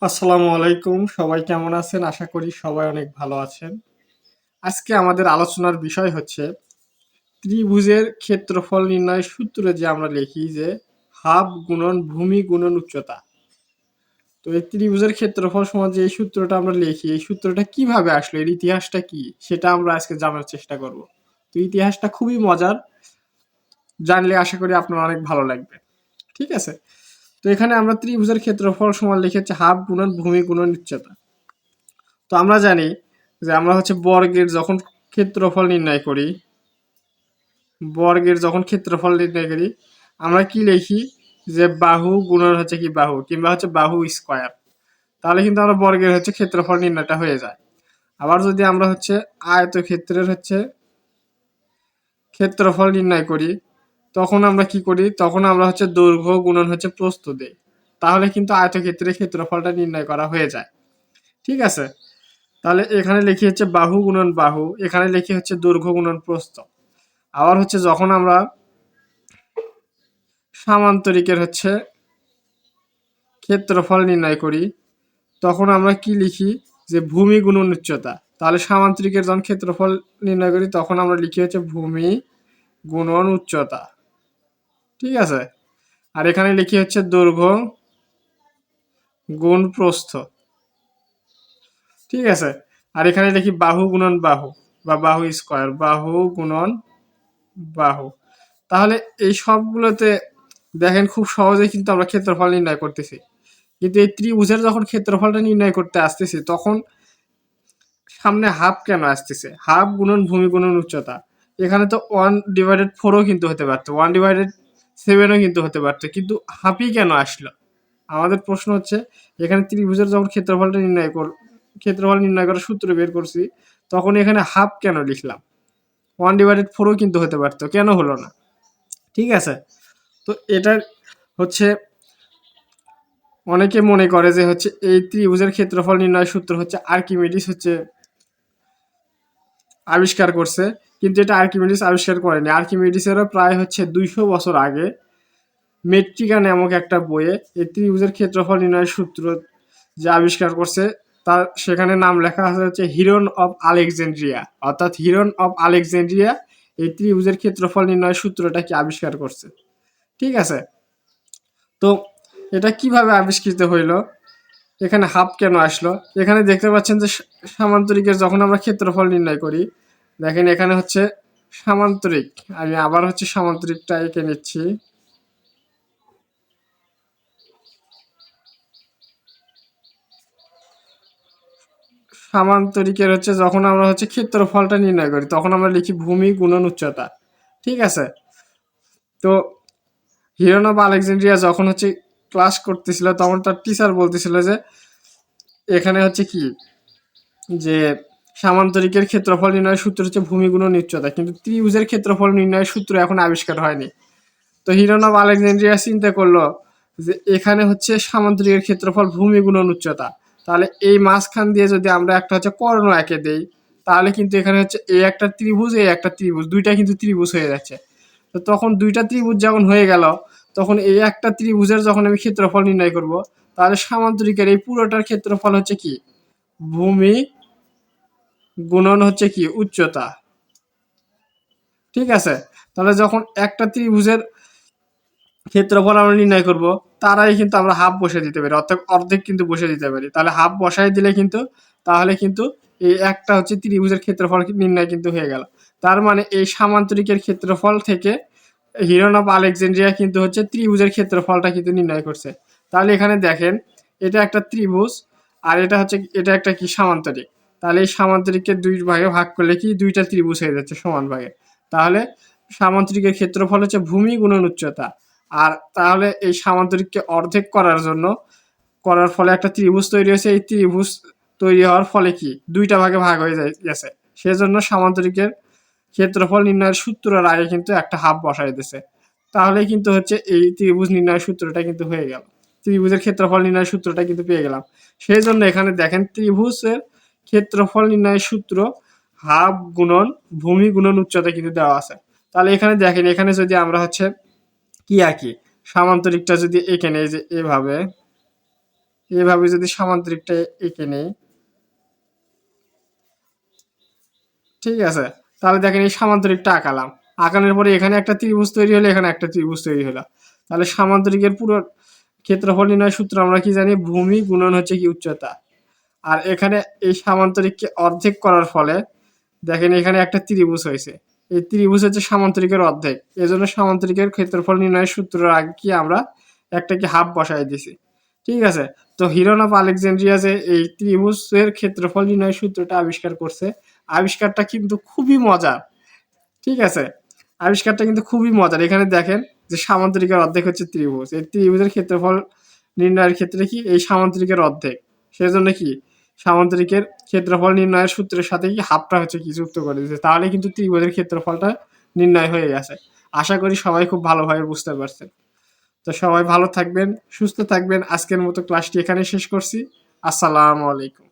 আসসালামু আলাইকুম। সবাই কেমন আছেন? আশা করি সবাই অনেক ভালো আছেন। আজকে আমাদের আলোচনার বিষয় হচ্ছে ত্রিভুজের ক্ষেত্রফল নির্ণয়ের সূত্রে যে আমরা লিখি যে হাফ গুণন ভূমি গুণন উচ্চতা। তো এই ত্রিভুজের ক্ষেত্রফল সমান যে এই সূত্রটা আমরা লিখি, এই সূত্রটা কিভাবে আসলো? এর ইতিহাসটা কি? সেটা আমরা আজকে জানার চেষ্টা করব। তো ইতিহাসটা খুবই মজার। জানলে আশা করি আপনার অনেক ভালো লাগবে। ঠিক আছে? তো এখানে আমরা ত্রিভুজের ক্ষেত্রফল সমান লিখেছি হাফ গুণন ভূমি গুণন উচ্চতা। তো আমরা জানি যে আমরা হচ্ছে বর্গের যখন ক্ষেত্রফল নির্ণয় করি, আমরা কি লিখি যে বাহু গুণন হচ্ছে কি বাহু কিংবা হচ্ছে বাহু স্কয়ার। তাহলে কিন্তু আমরা বর্গের হচ্ছে ক্ষেত্রফল নির্ণয়টা হয়ে যায়। আবার যদি আমরা হচ্ছে আয়তক্ষেত্রের হচ্ছে ক্ষেত্রফল নির্ণয় করি, তখন আমরা কি করি? তখন আমরা হচ্ছে দৈর্ঘ্য গুণন হচ্ছে প্রস্থ দেই। তাহলে কিন্তু আয়তক্ষেত্রের ক্ষেত্রফলটা নির্ণয় করা হয়ে যায়। ঠিক আছে? তাহলে এখানে লিখি হচ্ছে বাহু গুণন বাহু, এখানে লিখি হচ্ছে দৈর্ঘ্য গুণন প্রস্থ। আবার হচ্ছে যখন আমরা সামান্তরিকের হচ্ছে ক্ষেত্রফল নির্ণয় করি, তখন আমরা কি লিখি যে ভূমি গুণন উচ্চতা। তাহলে সামান্তরিকের যখন ক্ষেত্রফল নির্ণয় করি, তখন আমরা লিখি হচ্ছে ভূমি গুণন উচ্চতা। ঠিক আছে? আর এখানে লিখি হচ্ছে দৈর্ঘ্য গুণ প্রস্থ। ঠিক আছে? আর এখানে লিখি বাহু গুণন বাহু বা বাহু স্কয়ার, বাহু গুণন বাহু। তাহলে এই সবগুলোতে দেখেন খুব সহজেই কিন্তু আমরা ক্ষেত্রফল নির্ণয় করতেছি। কিন্তু এই ত্রিভুজের যখন ক্ষেত্রফলটা নির্ণয় করতে আসতেছি, তখন সামনে হাফ কেন আসতেছে? হাফ গুণন ভূমি গুণন উচ্চতা। এখানে তো 1/4ও কিন্তু হতে পারতো, 1/7ও কিন্তু হতে পারতো, কিন্তু হাফই কেন আসলো? আমাদের প্রশ্ন হচ্ছে এখানে ত্রিভুজের যখন ক্ষেত্রফল নির্ণয় করার সূত্র বের করছি, তখন এখানে হাফ কেন লিখলাম? 1/4ও কিন্তু হতে পারতো, কেন হলো না? ঠিক আছে? তো এটা হচ্ছে অনেকে মনে করে যে হচ্ছে এই ত্রিভুজের ক্ষেত্রফল নির্ণয়ের সূত্র হচ্ছে আর্কিমিডিস হচ্ছে আবিষ্কার করছে, কিন্তু এটা আর্কিমিডিস আবিষ্কার করেনি। আর্কিমিডিসেরও প্রায় হচ্ছে 200 বছর আগে মেট্রিকা নামক একটা বইয়ে এই ত্রিভুজের ক্ষেত্রফল নির্ণয়ের সূত্র যে আবিষ্কার করছে, তার সেখানে নাম লেখা আছে হচ্ছে হিরন অফ আলেকজান্ড্রিয়া। অর্থাৎ হিরন অফ আলেকজান্ড্রিয়া এই ত্রিভুজের ক্ষেত্রফল নির্ণয়ের সূত্রটা কি আবিষ্কার করছে। ঠিক আছে? তো এটা কিভাবে আবিষ্কৃত হইল? এখানে হাফ কেন আসলো? এখানে দেখতে পাচ্ছেন যে সামান্তরিকের যখন আমরা ক্ষেত্রফল নির্ণয় করি, দেখেন এখানে হচ্ছে সামান্তরিক। আমি আবার হচ্ছে সামান্তরিকটা এঁকে নিচ্ছি। সামান্তরিকের হচ্ছে যখন আমরা হচ্ছে ক্ষেত্রফলটা নির্ণয় করি, তখন আমরা লিখি ভূমি গুণন উচ্চতা। ঠিক আছে? তো হিরন অফ আলেকজান্ড্রিয়া যখন হচ্ছে ক্লাস করতেছিল, তখন তার টিচার বলতেছিল যে এখানে হচ্ছে কি যে সামান্তরিকের ক্ষেত্রফল নির্ণয়ের সূত্র হচ্ছে ভূমি গুণন উচ্চতা, কিন্তু ত্রিভুজের ক্ষেত্রফল নির্ণয়ের সূত্র এখন আবিষ্কার হয়নি। তো হিরন অফ আলেকজান্ড্রিয়া চিন্তা করলো যে এখানে হচ্ছে সামান্তরিকের ক্ষেত্রফল ভূমি গুণন উচ্চতা। তাহলে এই মাঝখান দিয়ে যদি আমরা একটা হচ্ছে কর্ণ এঁকে দেই, তাহলে কিন্তু এখানে হচ্ছে এই একটা ত্রিভুজ, এই একটা ত্রিভুজ, দুইটা কিন্তু ত্রিভুজ হয়ে যাচ্ছে। তো তখন দুইটা ত্রিভুজ যখন হয়ে গেল, তখন এই একটা ত্রিভুজের যখন আমি ক্ষেত্রফল নির্ণয় করব, তাহলে সামান্তরিকের এই পুরোটার ক্ষেত্রফল হচ্ছে কি ভূমি গুণন হচ্ছে কি উচ্চতা। ঠিক আছে? তাহলে যখন একটা ত্রিভুজের ক্ষেত্রফল আমরা নির্ণয় করব, তারাই কিন্তু আমরা হাফ বসে দিতে পারি, অর্থাৎ অর্ধেক কিন্তু বসে দিতে পারি। তাহলে হাফ বসাই দিলে কিন্তু তাহলে কিন্তু এই একটা হচ্ছে ত্রিভুজের ক্ষেত্রফল নির্ণয় কিন্তু হয়ে গেল। তার মানে এই সামান্তরিকের ক্ষেত্রফল থেকে হিরন অফ আলেকজান্ড্রিয়া কিন্তু হচ্ছে ত্রিভুজের ক্ষেত্রফলটা কিন্তু নির্ণয় করছে। তাহলে এখানে দেখেন এটা একটা ত্রিভুজ, আর এটা হচ্ছে এটা একটা কি সামান্তরিক। তাহলে এই সামান্তরিককে দুই ভাগে ভাগ করলে কি দুইটা ত্রিভুজ হয়ে যাচ্ছে সমান ভাগে। তাহলে সামান্তরিকের ক্ষেত্রফল হচ্ছে ভূমি গুণন উচ্চতা। আর তাহলে এই সামান্তরিককে অর্ধেক করার ফলে একটা ত্রিভুজ তৈরি হয়েছে। এই ত্রিভুজ তৈরি হওয়ার ফলে কি দুইটা ভাগে ভাগ হয়ে গেছে। সেজন্য সামান্তরিকের ক্ষেত্রফল নির্ণয়ের সূত্রের আগে কিন্তু একটা হাফ বসাই দিছে। তাহলে কিন্তু হচ্ছে এই ত্রিভুজ নির্ণয়ের সূত্রটা কিন্তু হয়ে গেল। ত্রিভুজের ক্ষেত্রফল নির্ণয়ের সূত্রটা কিন্তু পেয়ে গেলাম। সেই জন্য এখানে দেখেন ত্রিভুজের ক্ষেত্রফল নির্ণয়ের সূত্র হাফ গুণন ভূমি গুণন উচ্চতা কিন্তু দেওয়া আছে। তাহলে এখানে দেখেন, এখানে যদি আমরা হচ্ছে কি আঁকি, সামান্তরিকটা যদি এঁকে নেই যে এভাবে, এভাবে যদি সামান্তরিকটা এঁকে নেই, ঠিক আছে, তাহলে দেখেন এই সামান্তরিকটা আঁকালাম, আঁকানোর পরে এখানে একটা ত্রিভুজ তৈরি হলো, এখানে একটা ত্রিভুজ তৈরি হলো। তাহলে সামান্তরিকের পুরো ক্ষেত্রফল নির্ণয় সূত্র আমরা কি জানি, ভূমি গুণন হচ্ছে কি উচ্চতা। আর এখানে এই সামান্তরিককে অর্ধেক করার ফলে দেখেন এখানে একটা ত্রিভুজ হয়েছে, এই ত্রিভুজ হচ্ছে সামান্তরিকের অর্ধেক, এজন্য সামান্তরিকের ক্ষেত্রফল নির্ণয়ের সূত্রের আগে কি আমরা একটাকে হাফ বসাই দিছি। ঠিক আছে, তো হিরন অফ আলেকজান্দ্রিয়া যে এই ত্রিভুজের ক্ষেত্রফল নির্ণয়ের সূত্রটা আবিষ্কার করছে, আবিষ্কারটা কিন্তু খুবই মজার। ঠিক আছে, আবিষ্কারটা কিন্তু খুবই মজার। এখানে দেখেন যে সামান্তরিকের অর্ধেক হচ্ছে ত্রিভুজ, এই ত্রিভুজের ক্ষেত্রফল নির্ণয়ের ক্ষেত্রে কি এই সামান্তরিকের অর্ধেক, সেজন্য কি সামান্তরিকের ক্ষেত্রফল নির্ণয়ের সূত্রের সাথে কি হাফটা হচ্ছে কি যুক্ত করে দিয়েছে, তাহলে কিন্তু ত্রিভুজের ক্ষেত্রফলটা নির্ণয় হয়ে গেছে। আশা করি সবাই খুব ভালোভাবে বুঝতে পারছেন। তো সবাই ভালো থাকবেন, সুস্থ থাকবেন। আজকের মতো ক্লাসটি এখানে শেষ করছি। আসসালামু আলাইকুম।